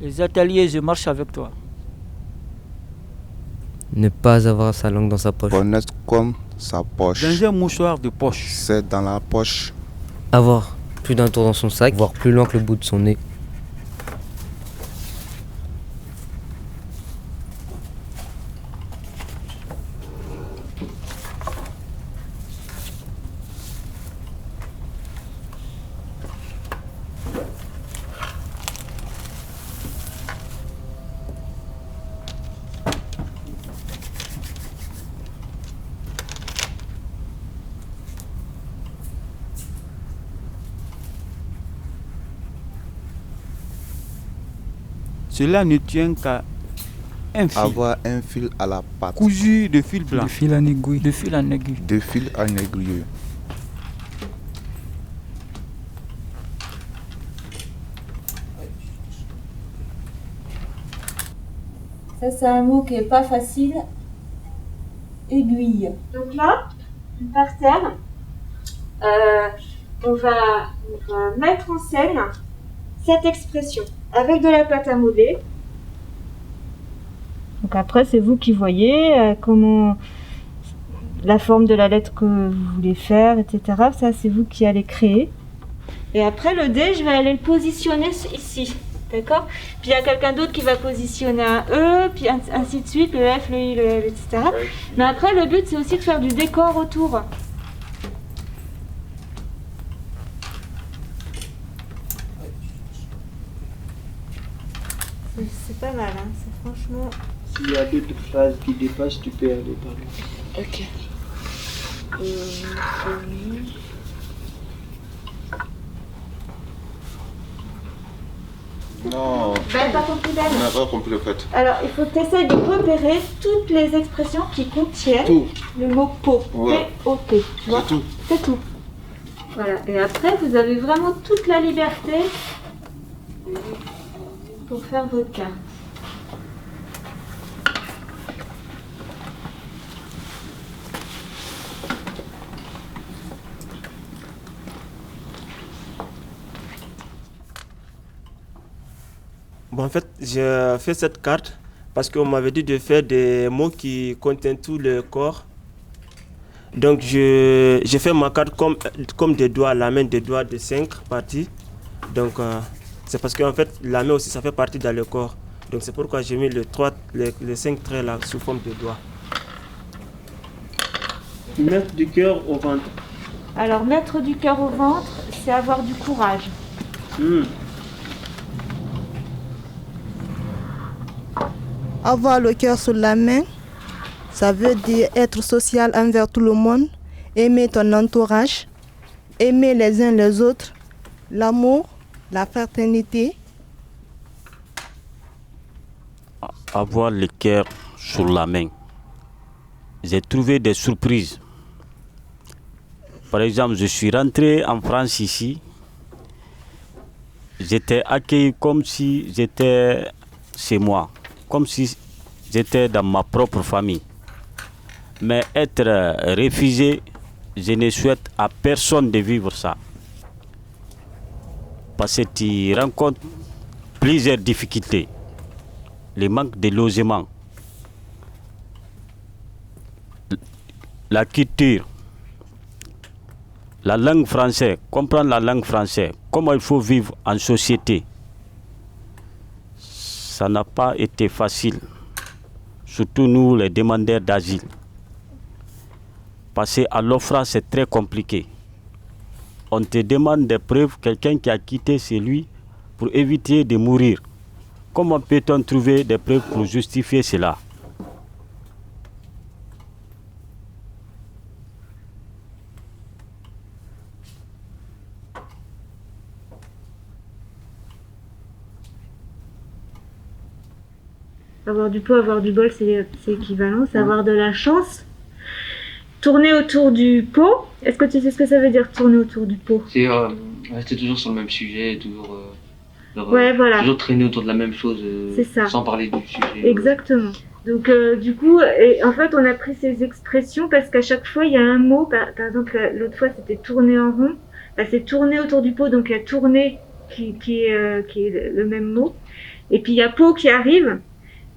Les ateliers, je marche avec toi. Ne pas avoir sa langue dans sa poche. Connaître comme sa poche. Dans un mouchoir de poche. C'est dans la poche. Avoir plus d'un tour dans son sac, voir plus loin que le bout de son nez. Cela ne tient qu'à un fil. Avoir un fil à la patte. Cousu de fil blanc. De fil en aiguille. De fil en aiguille. De fil en aiguille. Ça, c'est un mot qui est pas facile. Aiguille. Donc là, par terre, on va mettre en scène cette expression avec de la pâte à modeler. Donc après, c'est vous qui voyez comment la forme de la lettre que vous voulez faire, etc. Ça, c'est vous qui allez créer. Et après, le D, je vais aller le positionner ici. D'accord? Puis il y a quelqu'un d'autre qui va positionner un E, puis ainsi de suite, le F, le I, le L, etc. Mais après, le but, c'est aussi de faire du décor autour. C'est pas mal, hein? C'est franchement... S'il y a d'autres phrases qui dépassent, tu peux aller par là. Ok. Non, Ben, pas compris, Ben. on n'a pas compris le fait. Alors, il faut que tu essaies de repérer toutes les expressions qui contiennent Tout. le mot pot. Ouais. P-O-T. Tu vois? C'est tout. C'est tout. Voilà. Et après, vous avez vraiment toute la liberté pour faire votre carte. Bon, en fait, j'ai fait cette carte parce qu'on m'avait dit de faire des mots qui contiennent tout le corps. Donc, j'ai fait ma carte comme des doigts, la main des doigts de 5 parties. Donc, c'est parce qu'en fait, la main aussi, ça fait partie dans le corps. Donc, c'est pourquoi j'ai mis les 5 traits là sous forme de doigts. Mettre du cœur au ventre. Alors, mettre du cœur au ventre, c'est avoir du courage. Avoir le cœur sur la main, ça veut dire être social envers tout le monde, aimer ton entourage, aimer les uns les autres, l'amour, la fraternité. Avoir le cœur sur la main. J'ai trouvé des surprises. Par exemple, je suis rentré en France ici. J'étais accueilli comme si j'étais chez moi, comme si j'étais dans ma propre famille. Mais être refusé, je ne souhaite à personne de vivre ça. Parce que tu rencontres plusieurs difficultés. Le manque de logement, la culture, la langue française, comprendre la langue française, comment il faut vivre en société. Ça n'a pas été facile, surtout nous les demandeurs d'asile. Parce qu'à l'OFRA, c'est très compliqué. On te demande des preuves, quelqu'un qui a quitté chez lui pour éviter de mourir. Comment peut-on trouver des preuves pour justifier cela? Avoir du pot, avoir du bol, c'est équivalent. C'est avoir de la chance. Tourner autour du pot. Est-ce que tu sais ce que ça veut dire, tourner autour du pot? C'est rester toujours sur le même sujet, toujours, ouais, voilà. toujours traîner autour de la même chose, C'est ça. sans parler du sujet. Exactement. Donc du coup, en fait, on a pris ces expressions parce qu'à chaque fois, il y a un mot. Par exemple, l'autre fois, c'était tourner en rond. Bah, c'est tourner autour du pot, donc il y a tourner qui est le même mot. Et puis il y a pot qui arrive.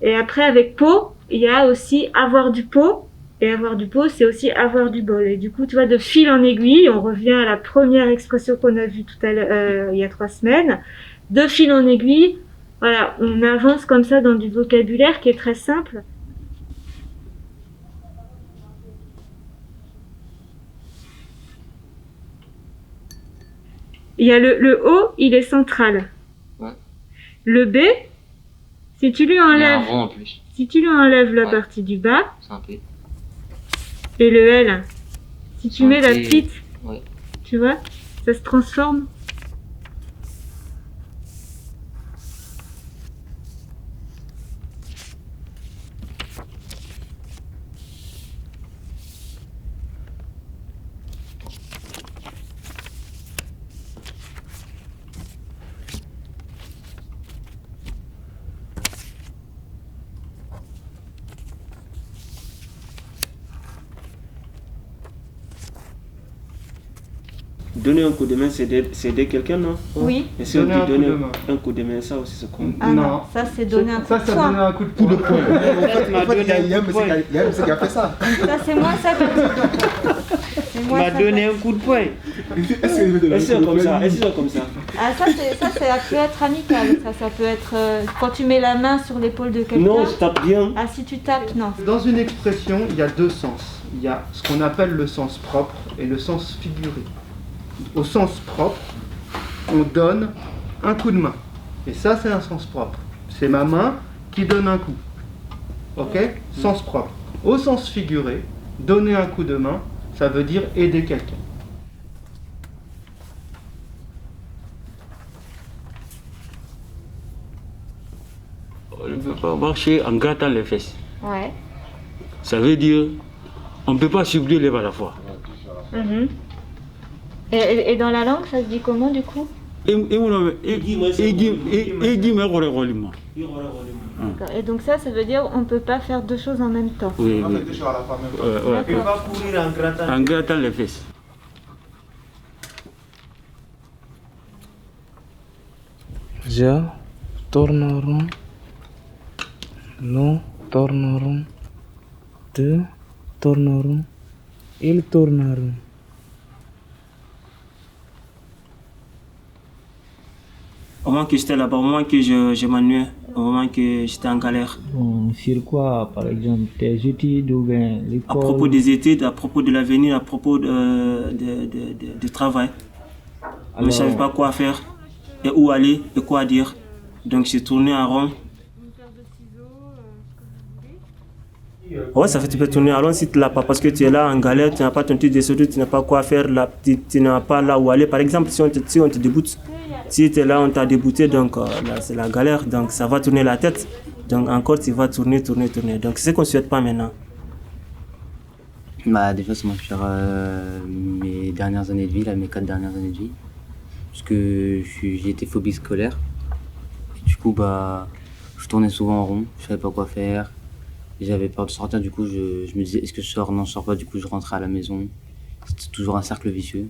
Et après, avec pot, il y a aussi avoir du pot. Et avoir du pot, c'est aussi avoir du bol. Et du coup, tu vois, de fil en aiguille, on revient à la première expression qu'on a vue tout à l'heure, il y a 3 semaines. De fil en aiguille, voilà, on avance comme ça dans du vocabulaire qui est très simple. Il y a le O, il est central. Ouais. Le B, si tu lui Il y a un enlèves, rond en plus. si tu lui enlèves la Ouais. partie du bas, C'est un P. et le L, si tu Un mets la P. petite, Ouais. tu vois, ça se transforme. Donner un coup de main, c'est aider quelqu'un, non? Oui. Et si on Donner dit un coup donner de main. un coup de main, ça aussi c'est con. Ah non, ça c'est donner un coup Ça, de ça poing. donne un coup de poing. En fait, il y a un monsieur qui a fait ça. Ça c'est moins ça que c'est moins ça. un coup de poing. Essaye comme ça, essaye comme ça. Ah ça peut être amical, ça peut être quand tu mets la main sur l'épaule de quelqu'un. Non, je tape bien. Ah si tu tapes, non. Dans une expression, il y a 2 sens. Il y a ce qu'on appelle le sens propre et le sens figuré. Au sens propre, on donne un coup de main. Et ça, c'est un sens propre. C'est ma main qui donne un coup. Ok? Sens propre. Au sens figuré, donner un coup de main, ça veut dire aider quelqu'un. On ne peut pas marcher en grattant les fesses. Ouais. Ça veut dire on ne peut pas subir les à la fois. Mhm. Et dans la langue, ça se dit comment du coup? D'accord. Et donc ça veut dire on peut pas faire 2 choses en même temps. Oui, On oui. fait 2 choses à la fois même. D'accord. courir en grattant. En grattant les fesses. Je tourne rond. Nous tournerons. Tu tournerons. Ils tourneront. Au moment que j'étais là-bas, au moment que je m'ennuyais, au moment que j'étais en galère. Bon, sur quoi, par exemple, tes études ou bien À l'école? propos des études, à propos de l'avenir, à propos du travail. Je ne savais pas quoi faire, et où aller, et quoi dire. Donc j'ai tourné en rond. Ouais, ça fait tu peux tourner en rond si tu l'as pas, parce que tu es là en galère, tu n'as pas ton titre de séjour, tu n'as pas quoi faire, là, tu n'as pas là où aller. Par exemple, si on te déboute, si tu es là, on t'a débouté, donc là c'est la galère, donc ça va tourner la tête. Donc encore tu vas tourner. Donc c'est ce qu'on ne souhaite pas maintenant. Bah déjà ça m'a fait faire mes dernières années de vie, là, mes 4 dernières années de vie. Parce que j'ai été phobie scolaire. Et du coup bah je tournais souvent en rond, je savais pas quoi faire. J'avais peur de sortir, du coup je me disais est-ce que je sors? Non je sors pas, du coup je rentrais à la maison. C'était toujours un cercle vicieux.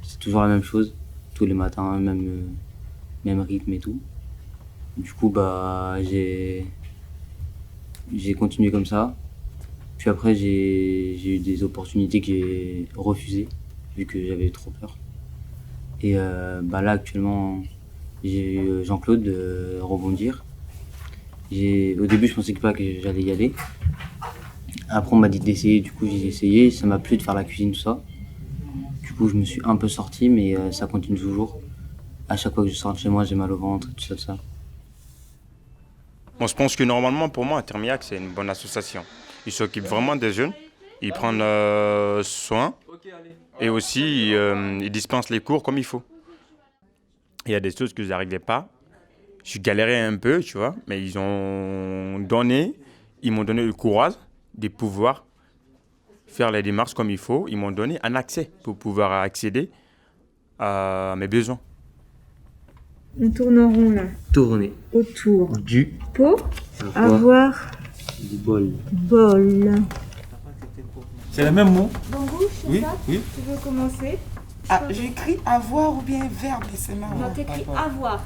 C'est toujours la même chose, tous les matins, même rythme et tout. Du coup bah j'ai continué comme ça. Puis après, j'ai eu des opportunités que j'ai refusées, vu que j'avais trop peur. Et bah là, actuellement, j'ai eu Jean-Claude de Rebondir. Au début, je pensais pas que j'allais y aller. Après, on m'a dit d'essayer, du coup, j'ai essayé. Ça m'a plu de faire la cuisine, tout ça. Du coup, je me suis un peu sorti, mais ça continue toujours. À chaque fois que je sors de chez moi, j'ai mal au ventre, tout ça. Bon, je pense que normalement, pour moi, Thermiac, c'est une bonne association. Ils s'occupent vraiment des jeunes, ils prennent soin et aussi ils dispensent les cours comme il faut. Il y a des choses que je n'arrivais pas. Je galérais un peu, tu vois, mais ils m'ont donné le courage de pouvoir faire les démarches comme il faut. Ils m'ont donné un accès pour pouvoir accéder à mes besoins. On tourne en rond là. Tourner. Autour. Du. Pot. Avoir. Du bol. Bol. C'est le même mot? Bangou, c'est Oui, ça? oui. Tu veux commencer? Ah, j'écris avoir ou bien verbe, c'est marrant. Non, t'écris avoir.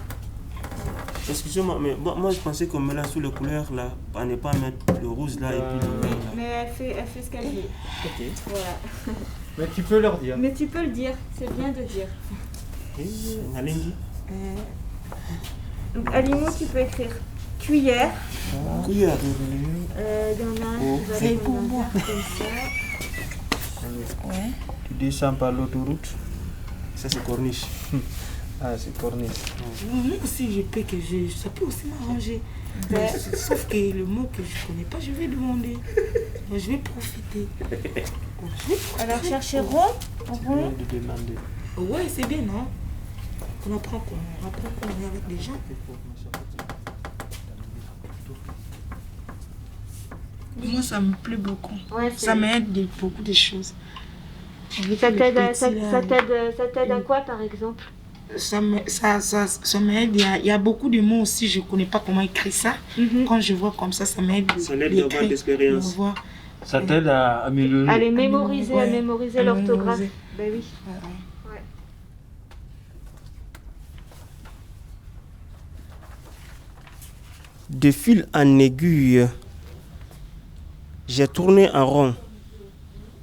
Excusez-moi, mais moi je pensais qu'on mélange sous les couleurs là, à ne pas mettre le rouge là et puis le vert là. Mais elle fait ce qu'elle veut. Ok. Voilà. Mais tu peux leur dire. Mais tu peux le dire, c'est bien de dire. Nalengi. Donc Alimo, tu peux écrire cuillère. Cuillère. Il y en a un qui va C'est être pour moi. comme ça. Ouais. Tu descends par l'autoroute. Ça c'est corniche. Ah, c'est corniche. Moi aussi, je peux ça peut aussi m'arranger. Mais sauf que le mot que je connais pas, je vais demander. Moi, je vais profiter. Alors chercher rond. Rond. De demander. Ouais, c'est bien, non? On apprend quoi? On apprend qu'on est avec des gens. Moi, ça me plaît beaucoup. Ouais, ça m'aide beaucoup de choses. Ça t'aide à quoi par exemple? Ça m'aide. Il y a beaucoup de mots aussi, je ne connais pas comment écrire ça. Quand je vois comme ça m'aide. Ça l'aide d'avoir d'expérience. Ça t'aide à améliorer. À les mémoriser, à mémoriser l'orthographe. Ben oui. Ouais. De fil en aiguille, j'ai tourné en rond.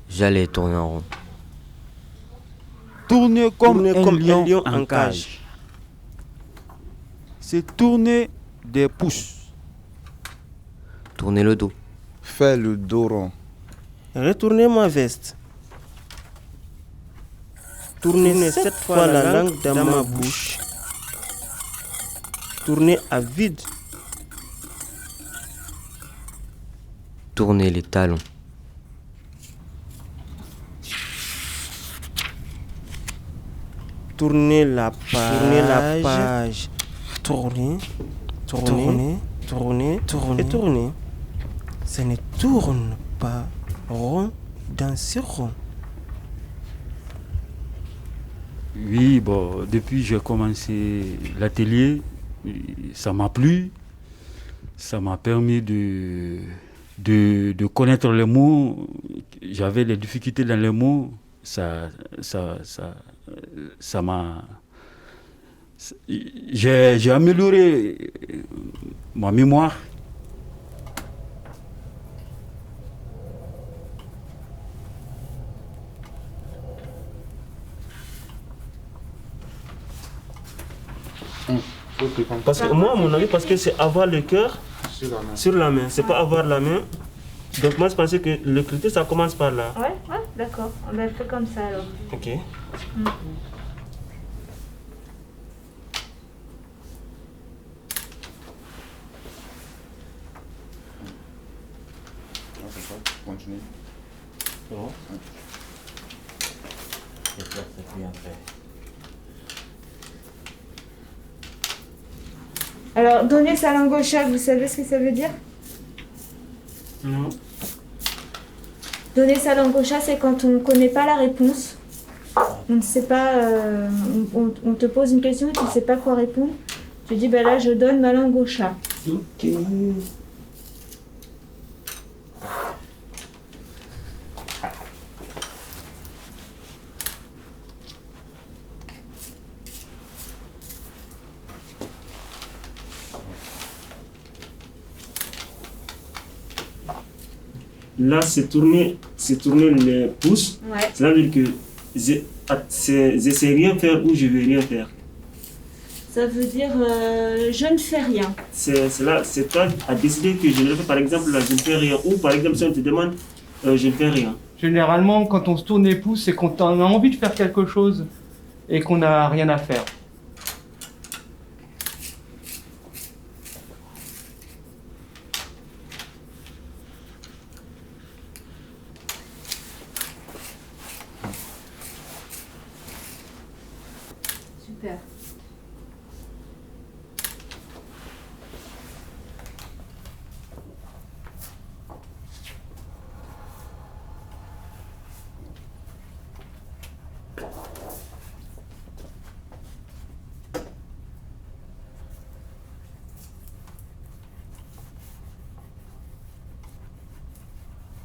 J'allais tourner en rond. Tourner comme un lion en en cage. cage. C'est tourner des pouces. Tourner le dos. Faire le dos rond. Retourner ma veste. Tourner 7 fois la langue dans ma bouche. Tourner à vide. Tourner les talons. Tourner la page. Tourner et tourner. Ça ne tourne pas rond dans ce rond. Oui, bon, depuis que j'ai commencé l'atelier, ça m'a plu. Ça m'a permis de connaître les mots. J'avais des difficultés dans les mots. Ça m'a... J'ai amélioré ma mémoire. Parce que moi, à mon avis, parce que c'est avoir le cœur sur la main. C'est pas avoir la main. Donc moi, je pensais que l'écriture, ça commence par là. Ouais, d'accord. On va faire comme ça alors. Ok. Continue. C'est bon? Alors, donner sa langue au chat, vous savez ce que ça veut dire? Non. Donner sa langue au chat, c'est quand on ne connaît pas la réponse. On ne sait pas, on te pose une question et tu ne sais pas quoi répondre. Tu dis, ben là, je donne ma langue au chat. Ok. Là, c'est tourner les pouces. Ouais. C'est-à-dire que je sais rien faire ou je vais rien faire. Ça veut dire je ne fais rien. C'est toi à décider que je ne fais, par exemple, là, je ne fais rien. Ou par exemple, si on te demande, je ne fais rien. Généralement, quand on se tourne les pouces, c'est qu'on a envie de faire quelque chose et qu'on n'a rien à faire. Super.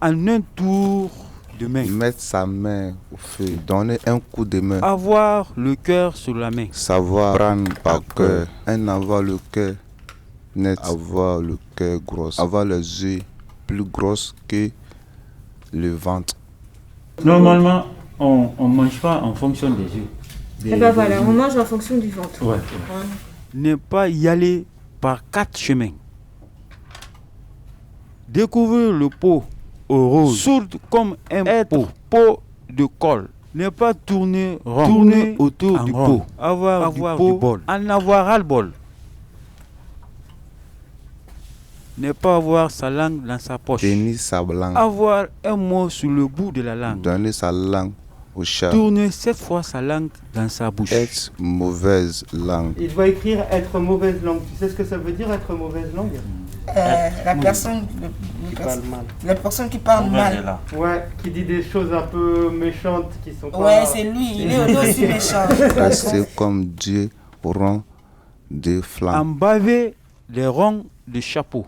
En un tour de main. Mettre sa main au feu, donner un coup de main. Avoir le cœur sur la main. Savoir prendre par cœur. Avoir le cœur net, avoir le cœur gros, avoir les yeux plus grosses que le ventre. Normalement, on ne mange pas en fonction des yeux. Et ben voilà, on mange en fonction du ventre. Ouais. Ne pas y aller par 4 chemins. Découvrir le pot au rose, sourde comme un pot de colle. Ne pas tourner rond, tourner autour du pot. Avoir du bol. En avoir ras-le-bol. Ne pas avoir sa langue dans sa poche. Tenir sa langue. Avoir un mot sur le bout de la langue. Donner sa langue au chat. Tourner 7 fois sa langue dans sa bouche. Être mauvaise langue. Il doit écrire être mauvaise langue. Tu sais ce que ça veut dire être mauvaise langue? La personne qui parle mal. Ouais, qui dit des choses un peu méchantes qui sont pas... Ouais, c'est lui, il est aussi méchant. Rester comme Dieu au rang des flammes. Embaver les ronds de chapeau.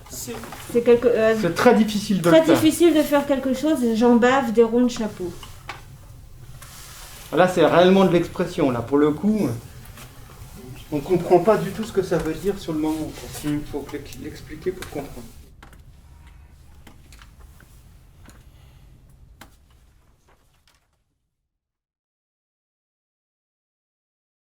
C'est très difficile de Très le faire. difficile de faire quelque chose, j'en bave des ronds de chapeau. Là, c'est réellement de l'expression. Là, pour le coup, on comprend pas du tout ce que ça veut dire sur le moment. Il faut l'expliquer pour comprendre.